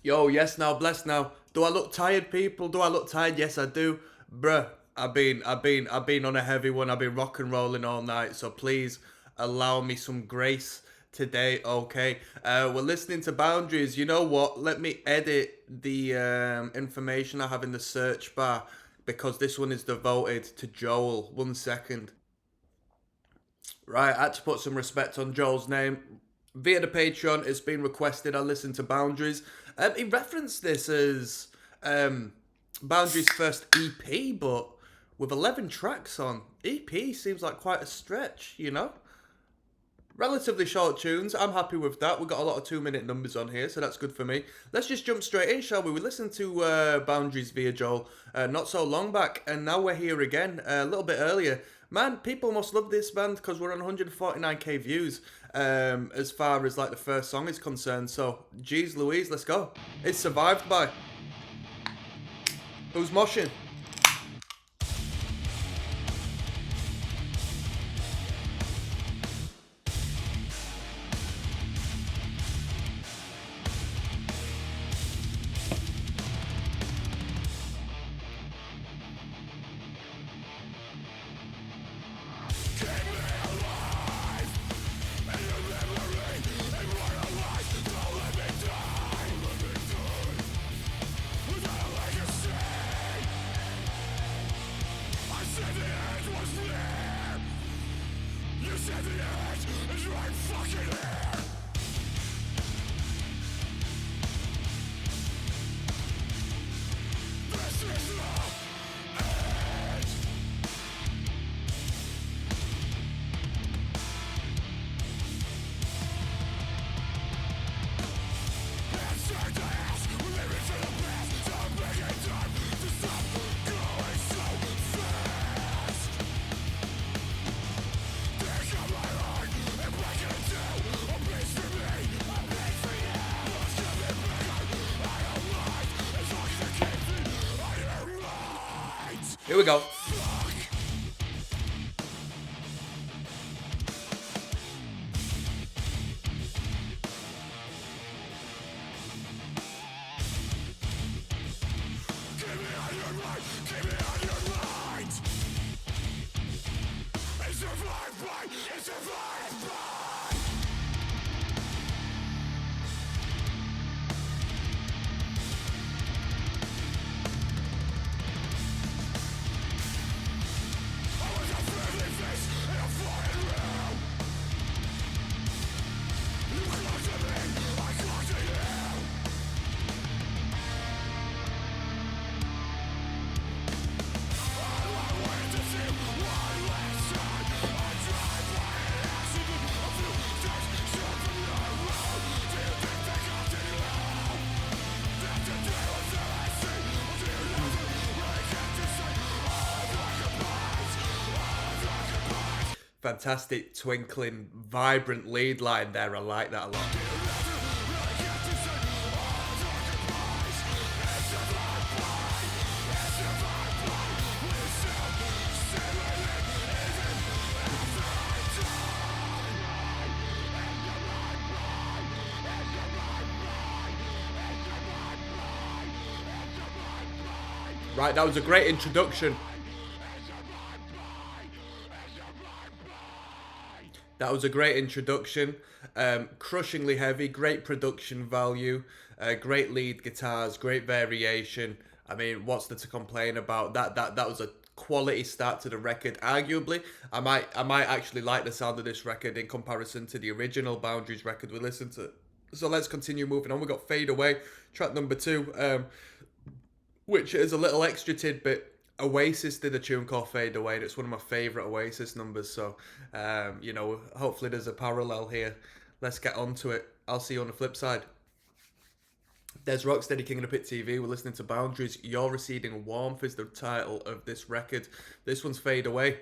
Yo, yes now, blessed now. Do I look tired, people? Do I look tired? Yes, I do. Bruh, I've been on a heavy one. I've been rock and rolling all night. So please allow me some grace today, okay? We're listening to Boundaries. You know what? Let me edit the information I have in the search bar because this one is devoted to Joel. 1 second. Right, I had to put some respect on Joel's name. Via the Patreon, it's been requested I listen to Boundaries. He referenced this as Boundaries' first EP, but with 11 tracks on. EP seems like quite a stretch, you know? Relatively short tunes. I'm happy with that. We've got a lot of 2-minute numbers on here, so that's good for me. Let's just jump straight in, shall we? We listened to Boundaries via Joel not so long back, and now we're here again a little bit earlier. Man, people must love this band because we're on 149k views as far as like the first song is concerned. So, geez Louise, let's go. It's survived by. Who's moshing? Here we go. Fantastic, twinkling, vibrant lead line there. I like that a lot. Right, that was a great introduction. That was a great introduction. Crushingly heavy, great production value, great lead guitars, great variation. I mean, what's there to complain about? That was a quality start to the record. Arguably, I might actually like the sound of this record in comparison to the original Boundaries record we listened to. So let's continue moving on. We got Fade Away, track number 2, which is a little extra tidbit. Oasis did a tune called Fade Away, and it's one of my favourite Oasis numbers, so, you know, hopefully there's a parallel here. Let's get on to it. I'll see you on the flip side. There's Rocksteady, King of the Pit TV. We're listening to Boundaries. Your Receding Warmth is the title of this record. This one's Fade Away.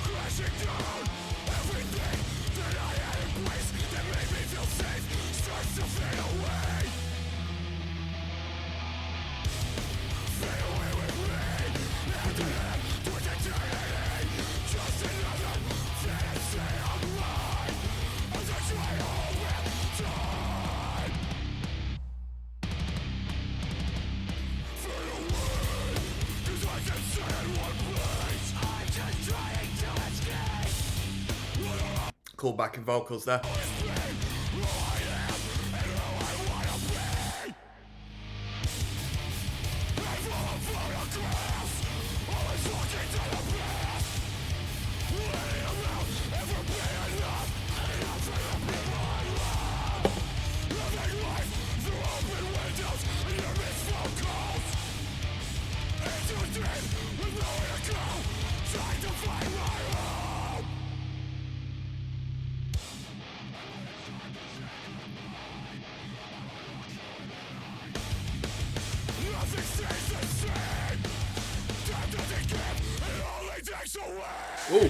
Crashing down. Cool backing vocals there. Ooh.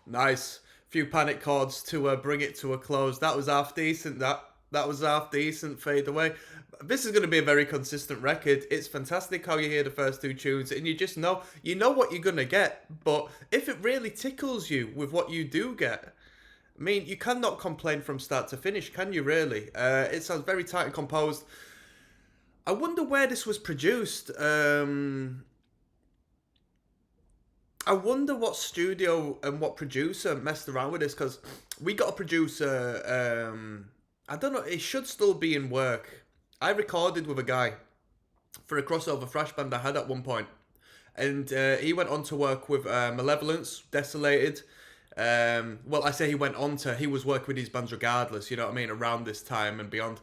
Nice. Few panic chords to bring it to a close. That was half decent. That was half decent. Fade away. This is going to be a very consistent record. It's fantastic how you hear the first two tunes and you just know, what you're going to get. But if it really tickles you with what you do get, I mean, you cannot complain from start to finish, can you really? It sounds very tight and composed. I wonder where this was produced. I wonder what studio and what producer messed around with this, because we got a producer, I don't know, it should still be in work. I recorded with a guy for a crossover thrash band I had at one point, and he went on to work with Malevolence, Desolated. Well, I say he was working with these bands regardless, you know what I mean, around this time and beyond.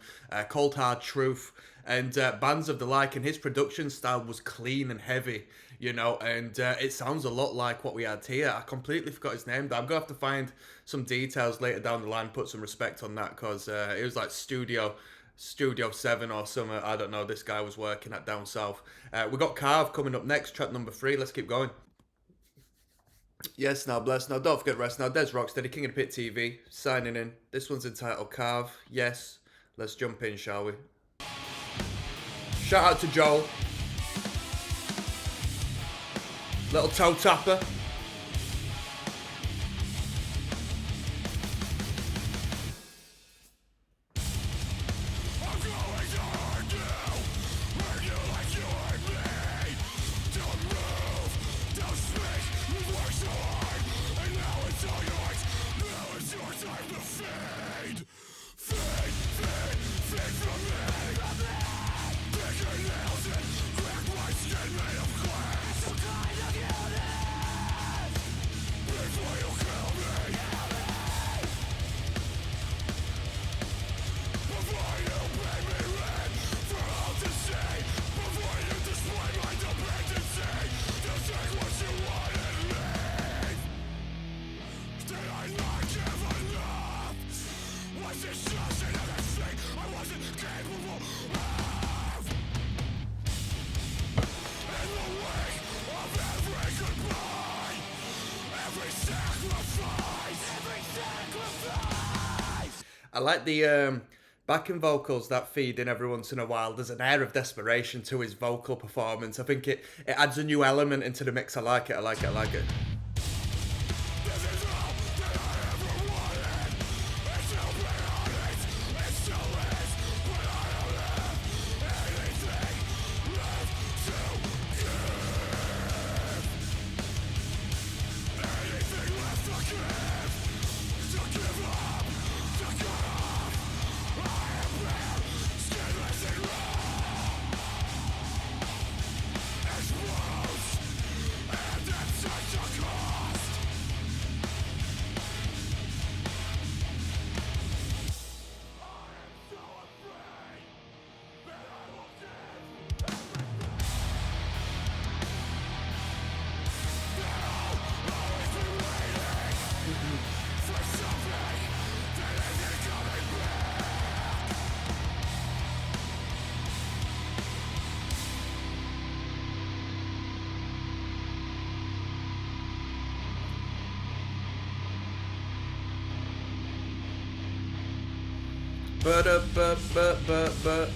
Cold Hard Truth and bands of the like, and his production style was clean and heavy, and it sounds a lot like what we had here. I completely forgot his name, but I'm going to have to find some details later down the line, put some respect on that, because it was like Studio 7 or something, I don't know, this guy was working at down south. We got Carve coming up next, track number 3, let's keep going. Yes, now bless. Now don't forget rest. Now Des Rocksteady, King of the Pit TV, signing in. This one's entitled Carve. Yes, let's jump in, shall we? Shout out to Joel. Little toe tapper. I like the backing vocals that feed in every once in a while. There's an air of desperation to his vocal performance. I think it adds a new element into the mix. I like it. But but.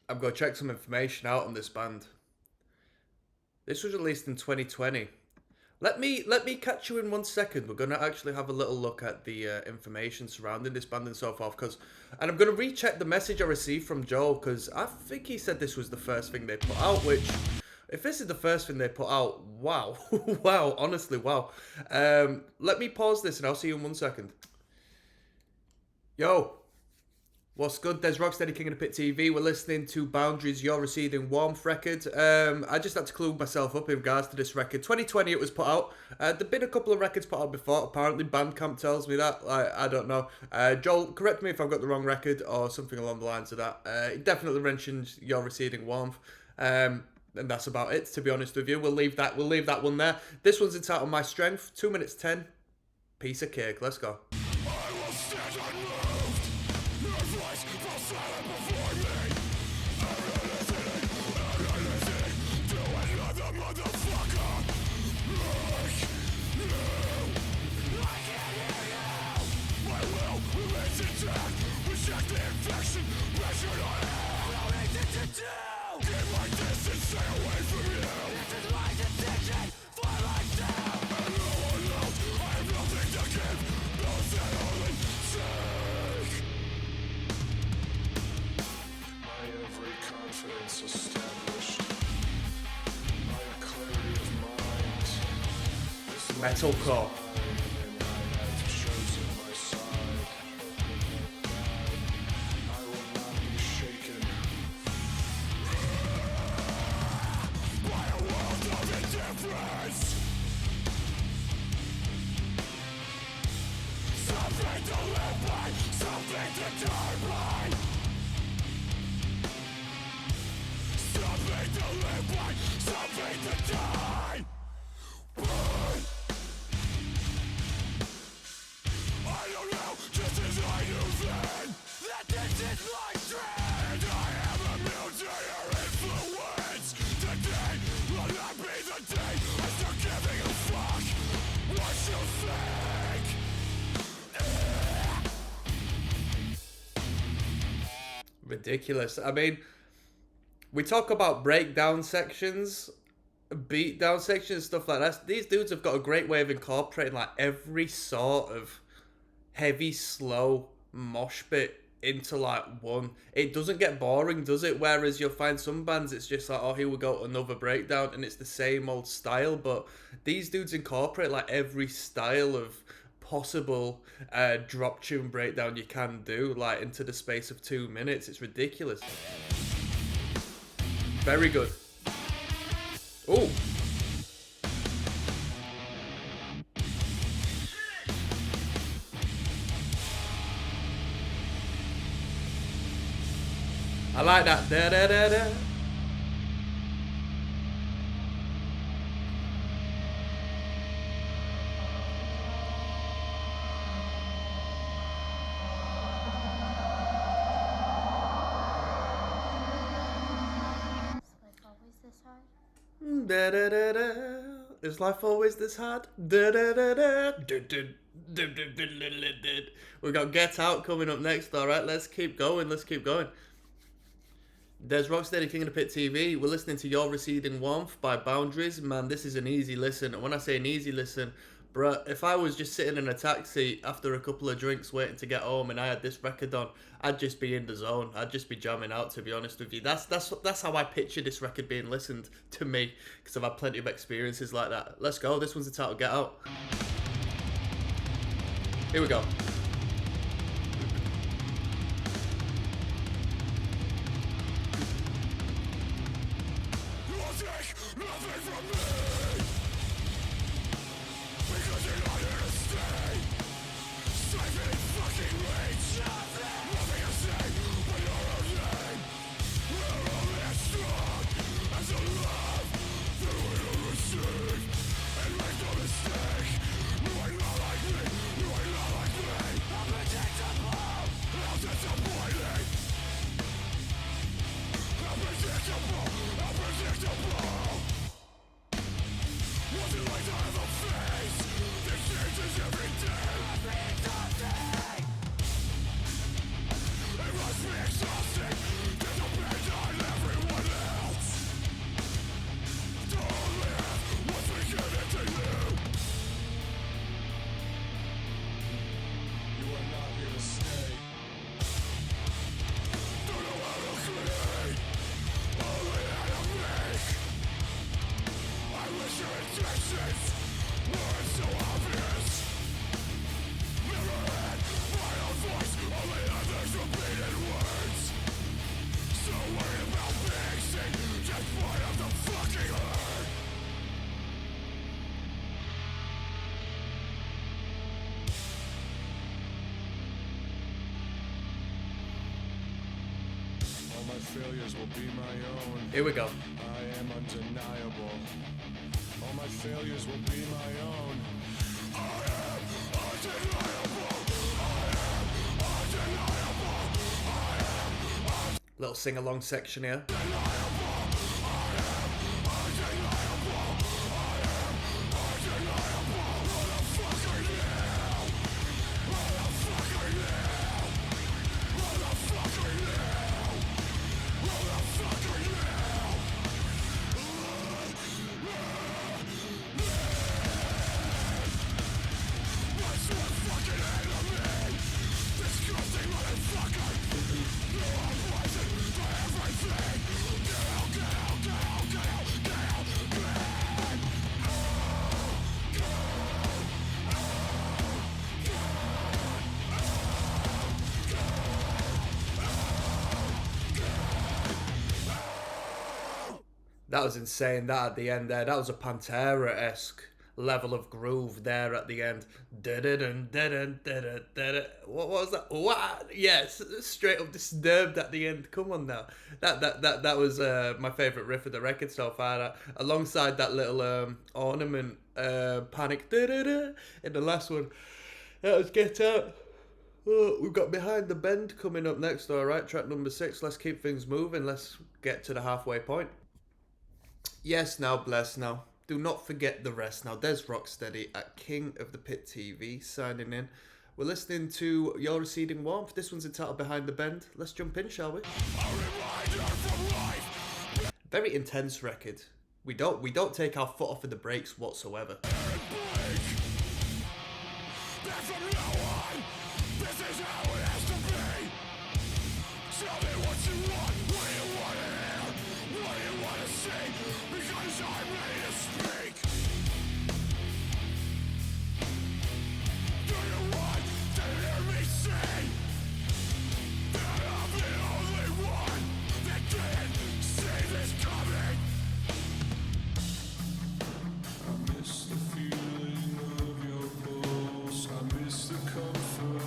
I've got to check some information out on this band. This was released in 2020. Let me catch you in 1 second. We're gonna actually have a little look at the information surrounding this band and so forth. And I'm gonna recheck the message I received from Joel because I think he said this was the first thing they put out. Which, if this is the first thing they put out, wow, wow, honestly, wow. Let me pause this and I'll see you in 1 second. Yo. What's good? There's Rocksteady, King of the Pit TV. We're listening to Boundaries, Your Receding Warmth record. I just had to clue myself up in regards to this record. 2020 it was put out. There've been a couple of records put out before. Apparently Bandcamp tells me that. I don't know. Joel, correct me if I've got the wrong record or something along the lines of that. It definitely mentions Your Receding Warmth. And that's about it, to be honest with you. We'll leave that one there. This one's entitled My Strength, 2 minutes 10. Piece of cake. Let's go. Metalcore. Ridiculous. I mean, we talk about breakdown sections, beatdown sections, stuff like that. These dudes have got a great way of incorporating like every sort of heavy, slow mosh bit into like one. It doesn't get boring, does it? Whereas you'll find some bands, it's just like, oh, here we go, another breakdown, and it's the same old style. But these dudes incorporate like every style of possible drop tune breakdown you can do, like into the space of 2 minutes. It's ridiculous. Very good. Oh. I like that. Da da da da. Da, da, da, da. Is life always this hard? Da, da, da, da. Du, du, du, du, du, du, du, du. We got Get Out coming up next. All right, let's keep going. There's Rocksteady, King of the Pit TV. We're listening to Your Receding Warmth by Boundaries. Man, this is an easy listen. And when I say an easy listen, bruh, if I was just sitting in a taxi after a couple of drinks waiting to get home and I had this record on, I'd just be in the zone. I'd just be jamming out, to be honest with you. That's how I picture this record being listened to me, because I've had plenty of experiences like that. Let's go. This one's the title, Get Out. Here we go. Failures will be my own. Here we go. I am undeniable. All my failures will be my own. I am undeniable. I am undeniable. I am Little sing-along section here. undeniable. I am undeniable. I am undeniable. Motherfucker, yeah. Motherfucker, yeah. Motherfucker, yeah. That was insane, that at the end there. That was a Pantera-esque level of groove there at the end. What was that? What? Yes, straight up Disturbed at the end. Come on now. That was my favourite riff of the record so far. Alongside that little ornament, Panic, in the last one. That was Get Out. Oh, we've got Behind the Bend coming up next, alright, track number 6. Let's keep things moving. Let's get to the halfway point. Yes, now, bless now. Do not forget the rest. Now, there's Rocksteady at King of the Pit TV signing in. We're listening to Your Receding Warmth. This one's entitled Behind the Bend. Let's jump in, shall we? Very intense record. We don't take our foot off of the brakes whatsoever.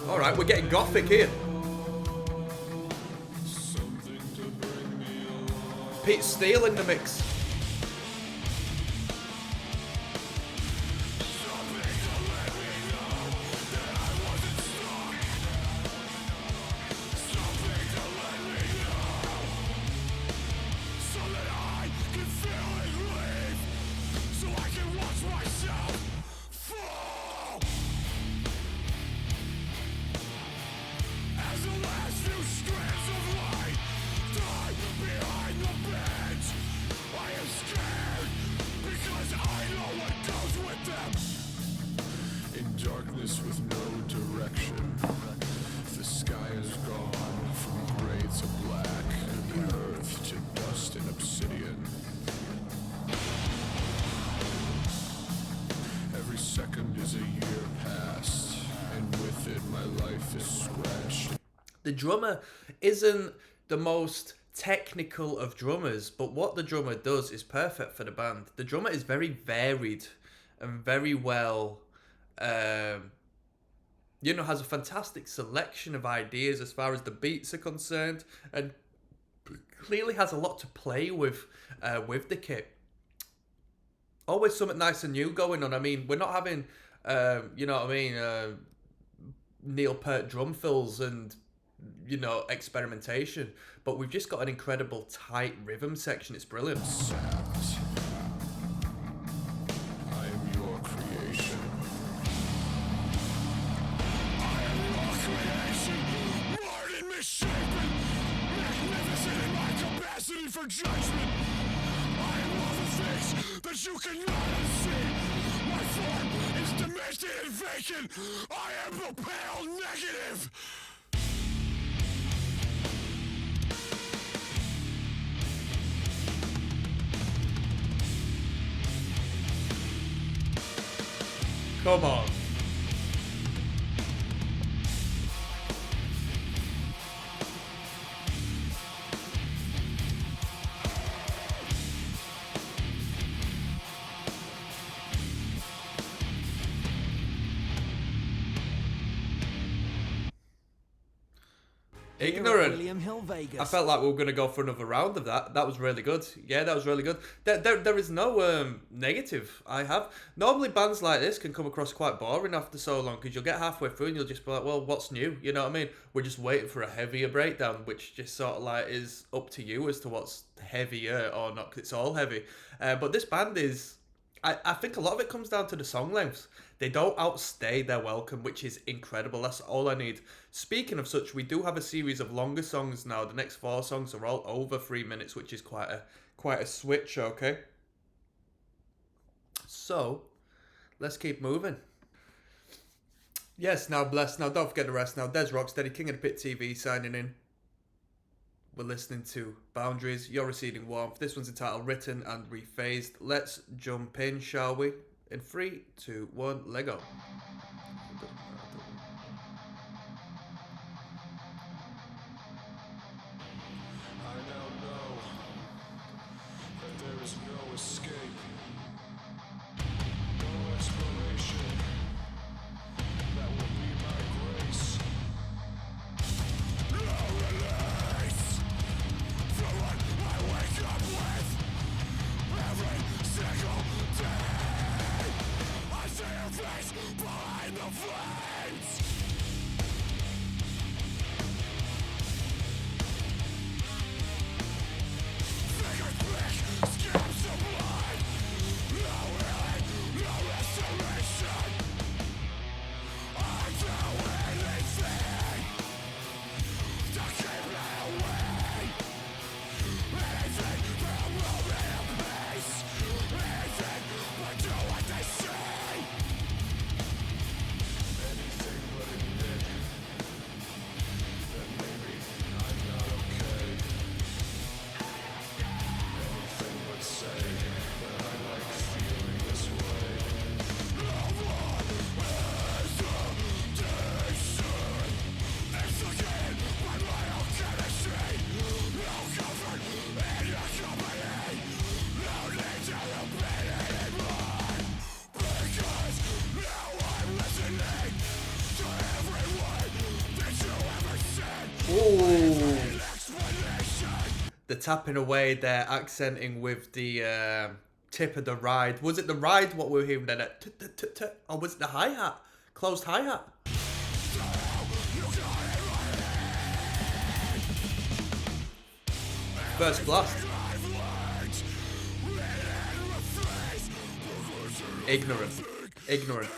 Alright, we're getting gothic here. Pete Steele in the mix. With no direction, the sky is gone from gray to black, and the earth to dust and obsidian. Every second is a year past, and with it my life is scratched. The drummer isn't the most technical of drummers, but what the drummer does is perfect for the band. The drummer is very varied and very well, has a fantastic selection of ideas as far as the beats are concerned, and clearly has a lot to play with the kit. Always something nice and new going on. I mean, we're not having, Neil Peart drum fills and, experimentation, but we've just got an incredible tight rhythm section. It's brilliant. I am your creation. I am your creation. Marred and misshapen. Magnificent in my capacity for judgment. I am all the things that you cannot unsee. My form is demented and vacant. I am the pale negative. Come on. Ignorant. William Hill, Vegas. I felt like we were going to go for another round of that. That was really good. Yeah, that was really good. There is no negative I have. Normally bands like this can come across quite boring after so long, because you'll get halfway through and you'll just be like, well, what's new? You know what I mean? We're just waiting for a heavier breakdown, which just sort of like is up to you as to what's heavier or not, because it's all heavy. But this band is... I think a lot of it comes down to the song lengths. They don't outstay their welcome, which is incredible. That's all I need. Speaking of such, we do have a series of longer songs now. The next 4 songs are all over 3 minutes, which is quite a switch, okay? So, let's keep moving. Yes, now bless. Now don't forget the rest. Now Des Rocksteady, King of the Pit TV, signing in. We're listening to Boundaries, Your Receding Warmth. This one's entitled Written and Rephased. Let's jump in, shall we? In 3, 2, 1, Lego. I now know that there is no escape, no exploration that will be my grace. No release from what I wake up with every single day. I see your face behind the flames. The tapping away there, accenting with the tip of the ride. Was it the ride what we were hearing then? Or was it the hi-hat? Closed hi-hat? First blast. Ignorant. Ignorant.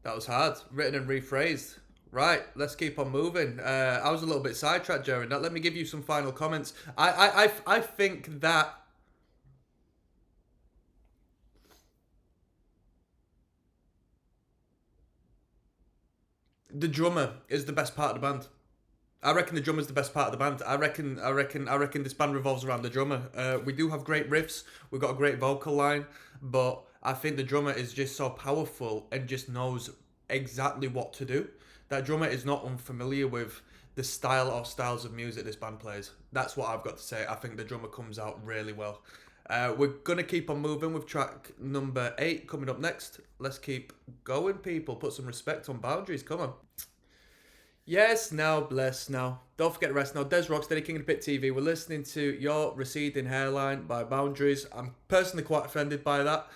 That was hard. Written and rephrased. Right, let's keep on moving. I was a little bit sidetracked during that. Let me give you some final comments. I think that the drummer is the best part of the band. I reckon the drummer's the best part of the band. I reckon this band revolves around the drummer. We do have great riffs. We've got a great vocal line, but I think the drummer is just so powerful and just knows exactly what to do. That drummer is not unfamiliar with the style or styles of music this band plays. That's what I've got to say. I think the drummer comes out really well. We're gonna keep on moving with track number 8 coming up next. Let's keep going, people. Put some respect on boundaries. Come on. Yes, now, bless now. Don't forget the rest now. Des Rocksteady, King of the Pit TV. We're listening to Your Receding Hairline by Boundaries. I'm personally quite offended by that.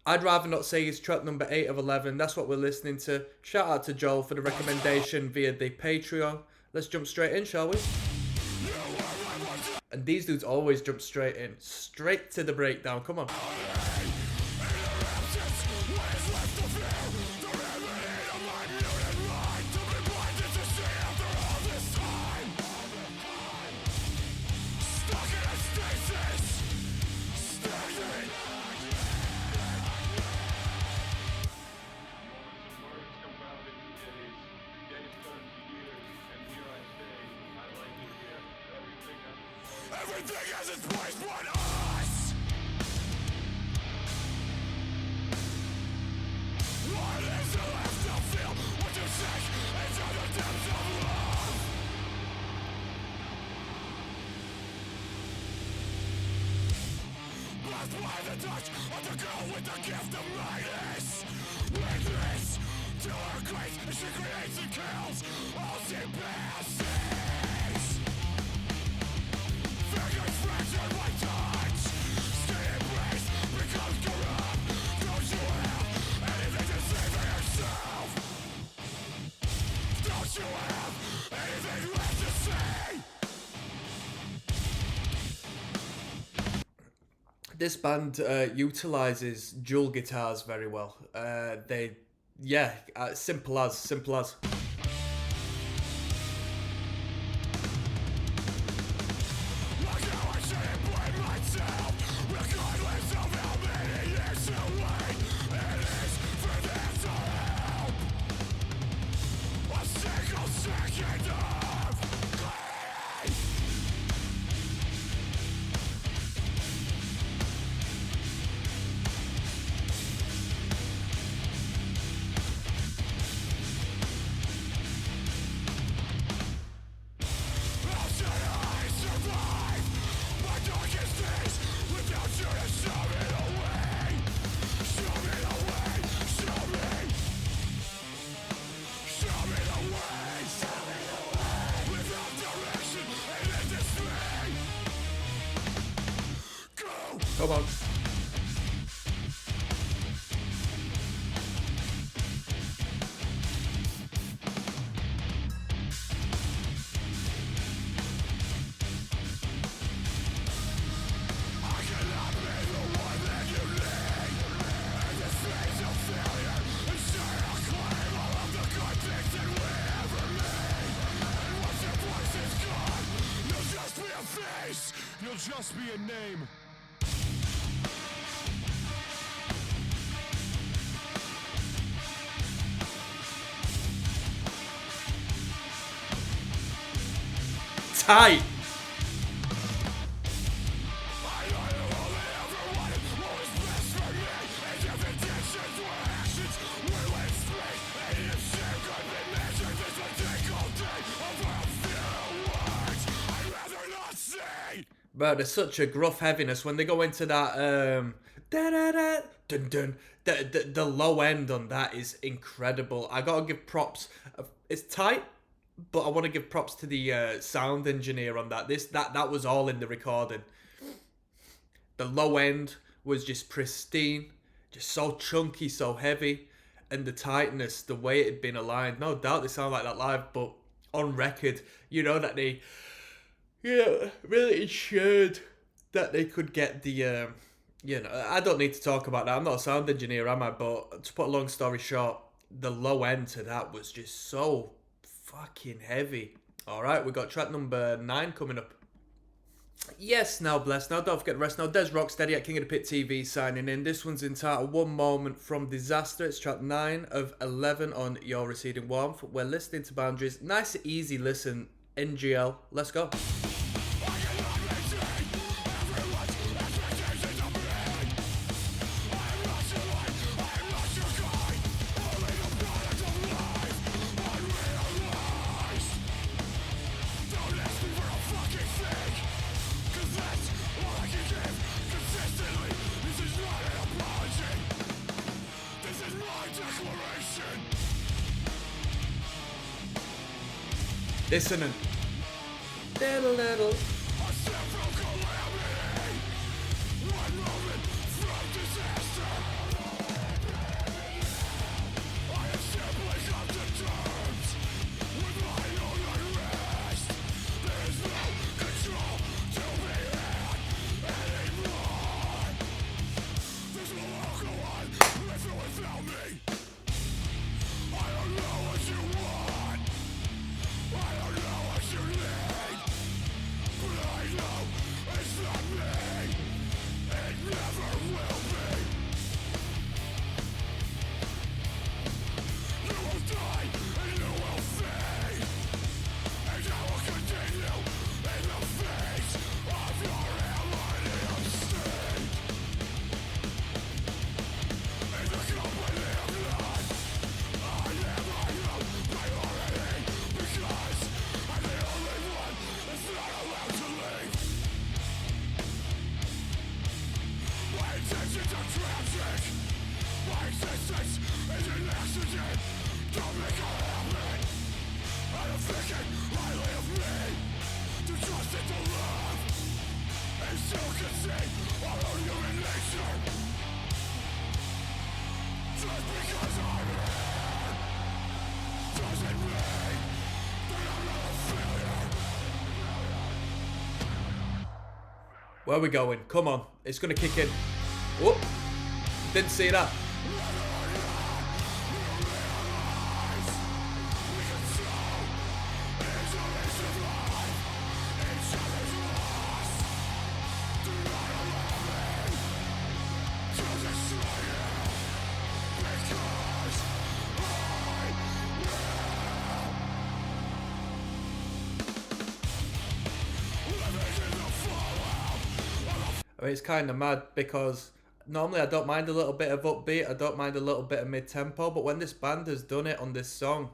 I'd rather not say it's track number 8 of 11. That's what we're listening to. Shout out to Joel for the recommendation via the Patreon. Let's jump straight in, shall we? And these dudes always jump straight in. Straight to the breakdown. Come on. Everything has its place but us. What is there left to feel? What you seek into the depths of love? Blessed by the touch of the girl with the gift of madness. Witness to her grace as she creates and kills all she passes. Fingers fractured by touch. Skin embrace becomes corrupt. Don't you have anything to say for yourself? Don't you have anything left to say? This band utilizes dual guitars very well. Simple as. Look how I shouldn't blame myself, regardless of how many years to wait it is for them to help. A single second of clarity. How should I survive my darkest days without you to show me the way? Show me the way, show me. Show me the way, show me the way. Without direction and in dismay. Go! Come on. I cannot be the one that you need. In this phase of failure, instead I'll claim all of the good things that we ever made. And once your voice is gone, you'll just be a face. You'll just be a name. Tight. I know you only ever wanted what was best for me. And if intentions were actions, we would speak. And if shame could be measured, this would take all day over a few words I'd rather not say. But there's such a gruff heaviness when they go into that da da da dun dun. The low end on that is incredible. I gotta give props. It's tight, but I want to give props to the sound engineer on that. That was all in the recording. The low end was just pristine, just so chunky, so heavy, and the tightness, the way it had been aligned. No doubt they sound like that live, but on record, you know that they, really ensured that they could get the, I don't need to talk about that. I'm not a sound engineer, am I? But to put a long story short, the low end to that was just so fucking heavy. All right, we got track number 9 coming up. Yes, now bless. Now don't forget the rest. Now Des Rocksteady at King of the Pit TV signing in. This one's entitled One Moment from Disaster. It's track 9 of 11 on Your Receding Warmth. We're listening to Boundaries. Nice easy listen. NGL. Let's go. Dissonant. Diddle-diddle. Where are we going? Come on. It's going to kick in. Whoop. Didn't see that. I mean, it's kind of mad because normally I don't mind a little bit of upbeat, I don't mind a little bit of mid-tempo, but when this band has done it on this song,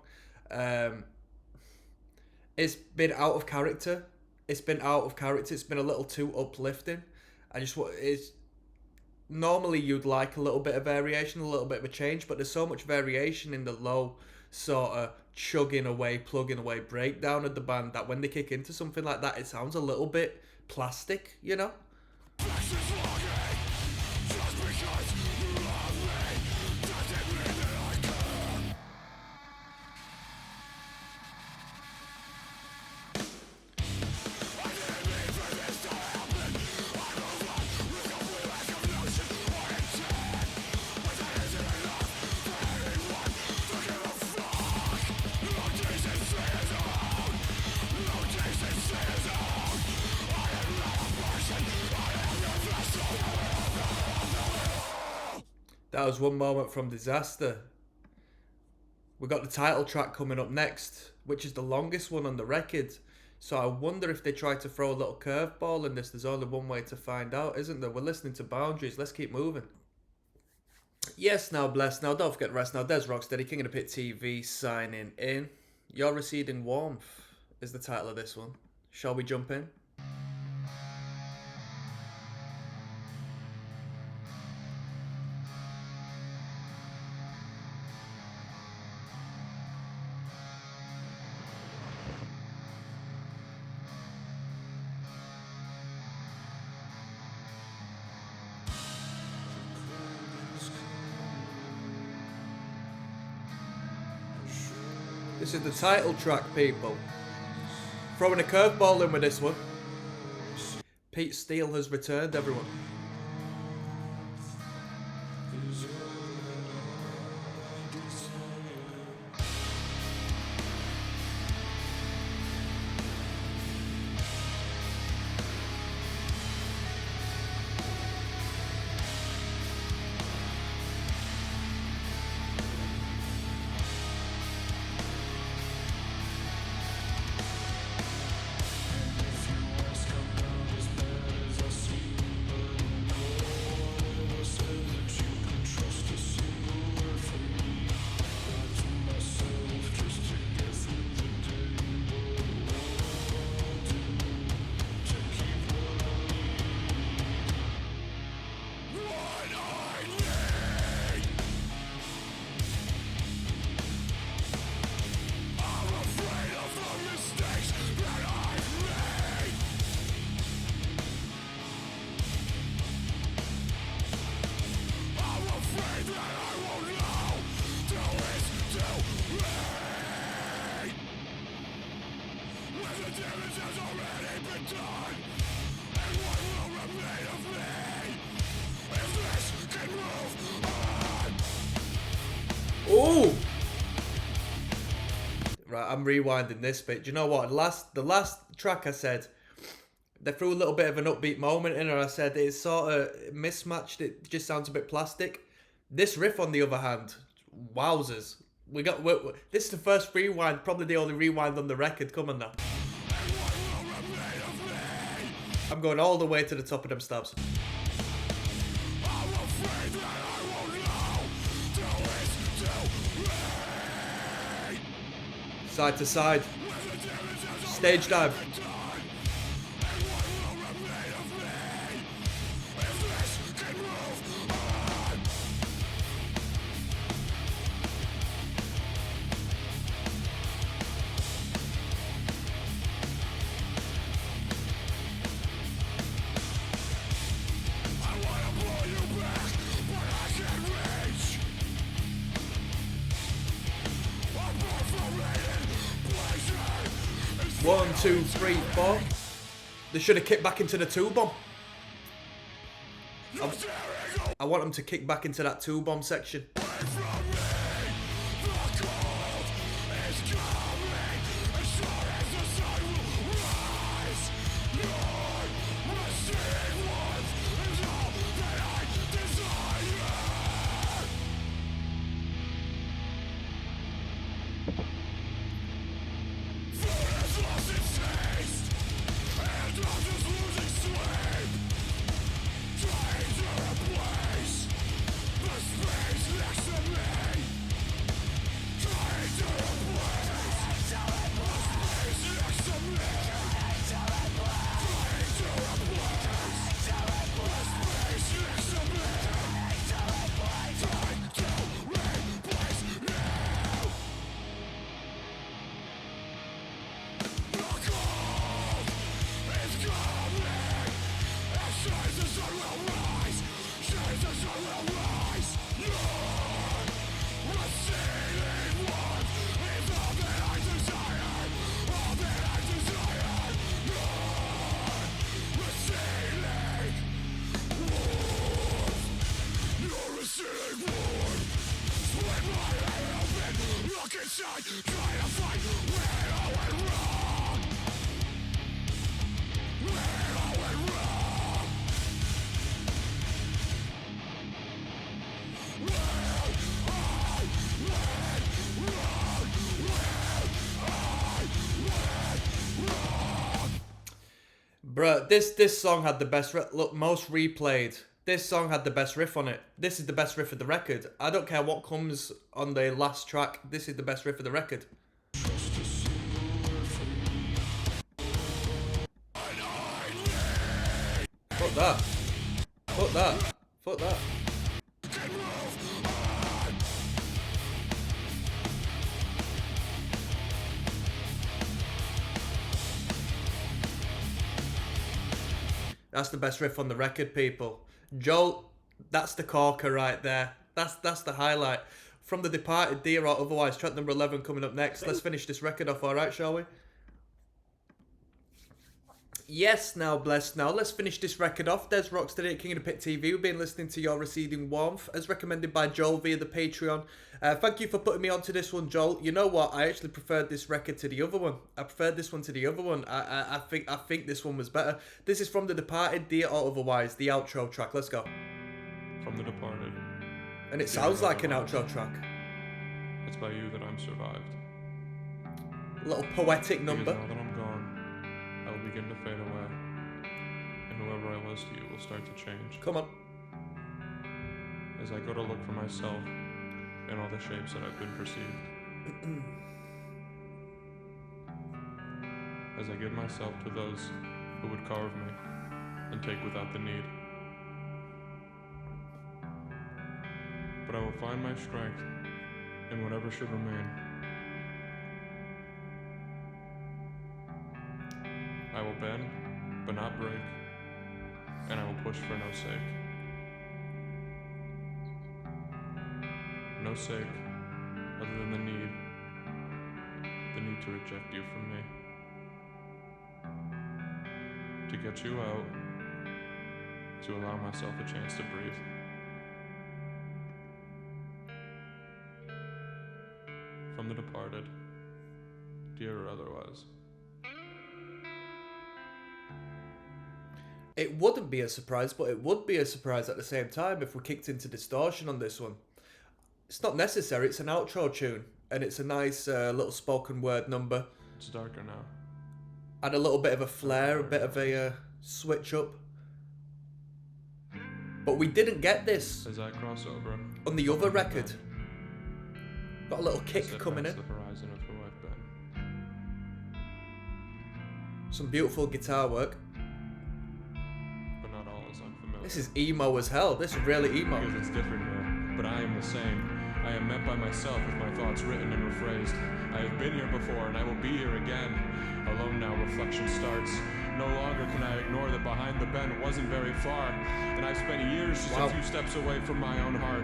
it's been out of character. It's been out of character. It's been a little too uplifting. It's normally you'd like a little bit of variation, a little bit of a change, but there's so much variation in the low sort of chugging away, plugging away breakdown of the band that when they kick into something like that, it sounds a little bit plastic, you know? That was One Moment from Disaster. We got the title track coming up next, which is the longest one on the record. So I wonder if they try to throw a little curveball in this. There's only one way to find out, isn't there? We're listening to Boundaries. Let's keep moving. Yes, now bless. Now don't forget the rest. Now Des Rocksteady, King of the Pit TV, signing in. Your Receding Warmth is the title of this one. Shall we jump in? This is the title track, people. Throwing a curveball in with this one. Pete Steele has returned, everyone. Ooh! Right, I'm rewinding this bit. Do you know what? The last track I said, they threw a little bit of an upbeat moment in, and I said it's sort of mismatched. It just sounds a bit plastic. This riff, on the other hand, wowzers. This is the first rewind, probably the only rewind on the record. Come on now. I'm going all the way to the top of them stabs. Side to side. Stage dive. One, two, three, four. They should have kicked back into the two bomb. I want them to kick back into that two bomb section. Bruh, this song had the best most replayed. This song had the best riff on it. This is the best riff of the record. I don't care what comes on the last track. This is the best riff of the record. Fuck that. Fuck that. Fuck that. That's the best riff on the record, people. Joel, that's the corker right there. That's the highlight. From The Departed, Dear or Otherwise, track number 11 coming up next. Let's finish this record off, alright, shall we? Yes, now blessed now. Let's finish this record off. Des Rocksteady at King of the Pit TV. We've been listening to Your Receding Warmth, as recommended by Joel via the Patreon. Thank you for putting me onto this one, Joel. You know what? I actually preferred this record to the other one. I preferred this one to the other one. I think this one was better. This is from The Departed, Dear or Otherwise, the outro track. Let's go. From The Departed. And it sounds like an outro track. It's by you that I'm survived. A little poetic number. Because now that I'm gone, I will begin to fade away. And whoever I was to you will start to change. Come on. As I go to look for myself in all the shapes that I've been perceived. As I give myself to those who would carve me and take without the need. But I will find my strength in whatever should remain. I will bend, but not break, and I will push for no sake. No sake, other than the need to reject you from me. To get you out, to allow myself a chance to breathe. From The Departed, Dear or Otherwise. It wouldn't be a surprise, but it would be a surprise at the same time if we kicked into distortion on this one. It's not necessary, it's an outro tune, and it's a nice little spoken word number. It's darker now. Add a little bit of a flair, a bit of a switch up. But we didn't get this As I cross over on the other record. Got a little kick coming in. The horizon of who I've been. Some beautiful guitar work. But not all is unfamiliar. This is emo as hell. This is really emo. Because it's different here, but I am the same. I am met by myself with my thoughts written and rephrased. I have been here before and I will be here again. Alone now, reflection starts. No longer can I ignore that behind the bend wasn't very far. And I've spent years just a few steps away from my own heart.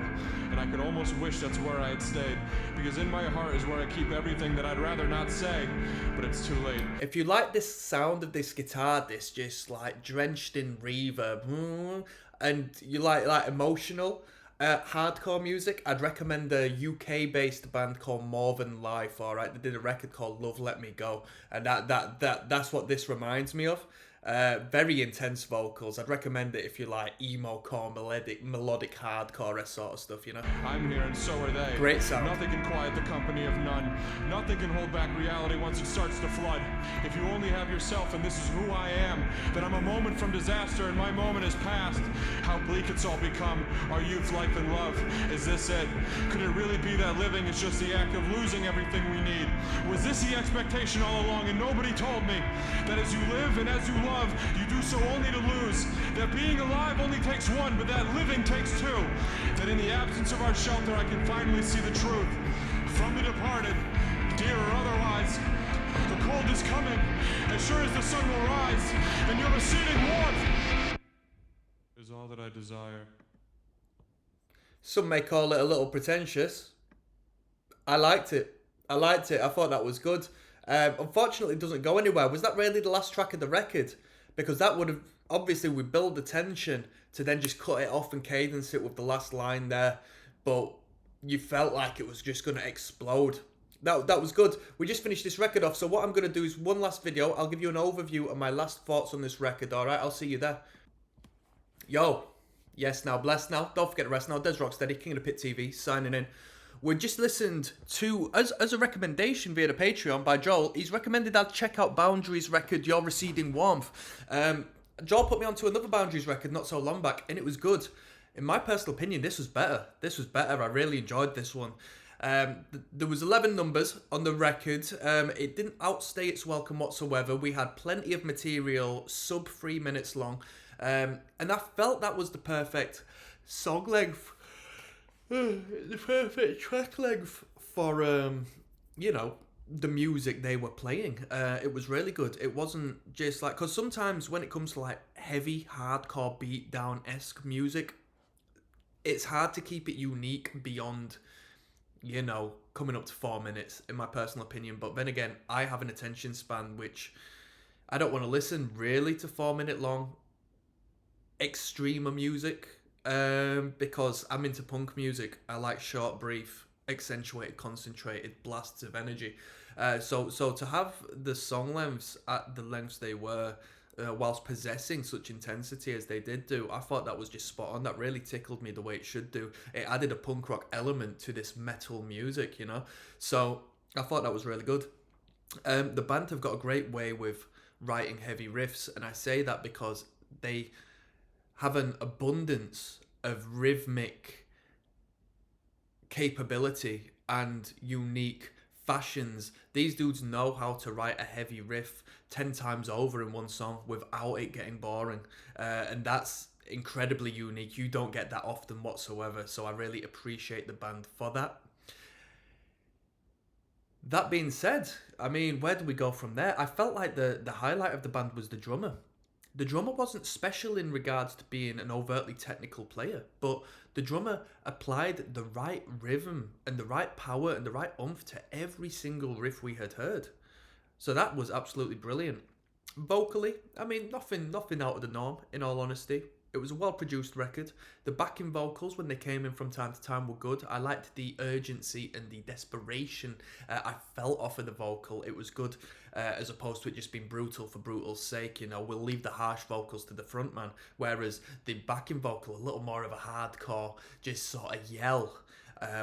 And I could almost wish that's where I had stayed. Because in my heart is where I keep everything that I'd rather not say. But it's too late. If you like this sound of this guitar, this just like drenched in reverb, and you like emotional hardcore music, I'd recommend a UK-based band called More Than Life. All right, they did a record called Love Let Me Go, and that's what this reminds me of. Very intense vocals. I'd recommend it if you like emo-core, melodic hardcore sort of stuff, you know? I'm here and so are they. Great sound. Nothing can quiet the company of none. Nothing can hold back reality once it starts to flood. If you only have yourself and this is who I am, then I'm a moment from disaster and my moment is past. How bleak it's all become. Our youth, life, and love. Is this it? Could it really be that living is just the act of losing everything we need? Was this the expectation all along and nobody told me that as you live and as you love, you do so only to lose. That being alive only takes one, but that living takes two. That in the absence of our shelter, I can finally see the truth. From the departed, dear or otherwise, the cold is coming, as sure as the sun will rise, and your receding warmth is all that I desire. Some may call it a little pretentious. I liked it. I thought that was good. Unfortunately, it doesn't go anywhere. Was that really the last track of the record? Because that would have, obviously, we build the tension to then just cut it off and cadence it with the last line there. But you felt like it was just going to explode. That was good. We just finished this record off. So what I'm going to do is one last video. I'll give you an overview of my last thoughts on this record. All right, I'll see you there. Yo. Yes, now, blessed now. Don't forget to rest now. Des Rocksteady, King of the Pit TV, signing in. We just listened to, as a recommendation via the Patreon by Joel, he's recommended I check out Boundaries record, Your Receding Warmth. Joel put me onto another Boundaries record not so long back, and it was good. In my personal opinion, this was better. I really enjoyed this one. There was 11 numbers on the record. It didn't outstay its welcome whatsoever. We had plenty of material, sub 3 minutes long. And I felt that was the perfect song length. The perfect track length for, you know, the music they were playing. It was really good. It wasn't just like, because sometimes when it comes to like heavy, hardcore, beatdown-esque music, it's hard to keep it unique beyond coming up to 4 minutes, in my personal opinion. But then again, I have an attention span which I don't want to listen really to 4 minute long extreme music, because I'm into punk music. I like short, brief, accentuated, concentrated blasts of energy. So to have the song lengths at the lengths they were, whilst possessing such intensity as they did do, I thought that was just spot on. That really tickled me the way it should do. It added a punk rock element to this metal music, So I thought that was really good. The band have got a great way with writing heavy riffs, and I say that because they have an abundance of rhythmic capability and unique fashions. These dudes know how to write a heavy riff 10 times over in one song without it getting boring. And that's incredibly unique. You don't get that often whatsoever. So I really appreciate the band for that. That being said, I mean, where do we go from there? I felt like the highlight of the band was the drummer. The drummer wasn't special in regards to being an overtly technical player, but the drummer applied the right rhythm and the right power and the right oomph to every single riff we had heard. So that was absolutely brilliant. Vocally, I mean, nothing out of the norm, in all honesty. It was a well-produced record. The backing vocals, when they came in from time to time, were good. I liked the urgency and the desperation I felt off of the vocal. It was good, as opposed to it just being brutal for brutal's sake. We'll leave the harsh vocals to the frontman, whereas the backing vocal, a little more of a hardcore, just sort of yell,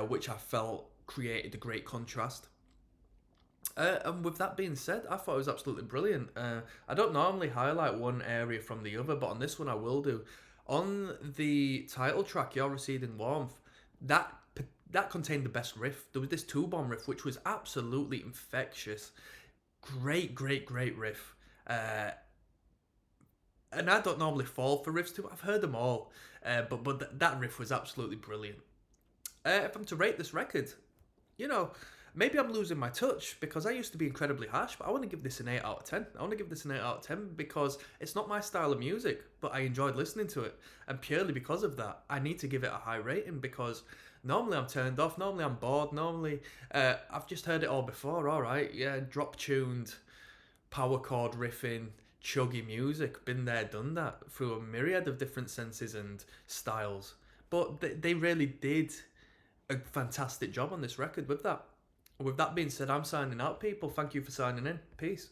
which I felt created a great contrast. And with that being said, I thought it was absolutely brilliant. I don't normally highlight one area from the other, but on this one I will do. On the title track, Your Receding Warmth, that contained the best riff. There was this two-bomb riff, which was absolutely infectious. Great riff. And I don't normally fall for riffs too. I've heard them all, but that riff was absolutely brilliant. If I'm to rate this record, maybe I'm losing my touch because I used to be incredibly harsh, but I want to give this an 8 out of 10. I want to give this an 8 out of 10 because it's not my style of music, but I enjoyed listening to it. And purely because of that, I need to give it a high rating because normally I'm turned off, normally I'm bored, normally I've just heard it all before. All right, yeah, drop-tuned, power chord riffing, chuggy music. Been there, done that through a myriad of different senses and styles. But they really did a fantastic job on this record with that. With that being said, I'm signing out, people. Thank you for signing in. Peace.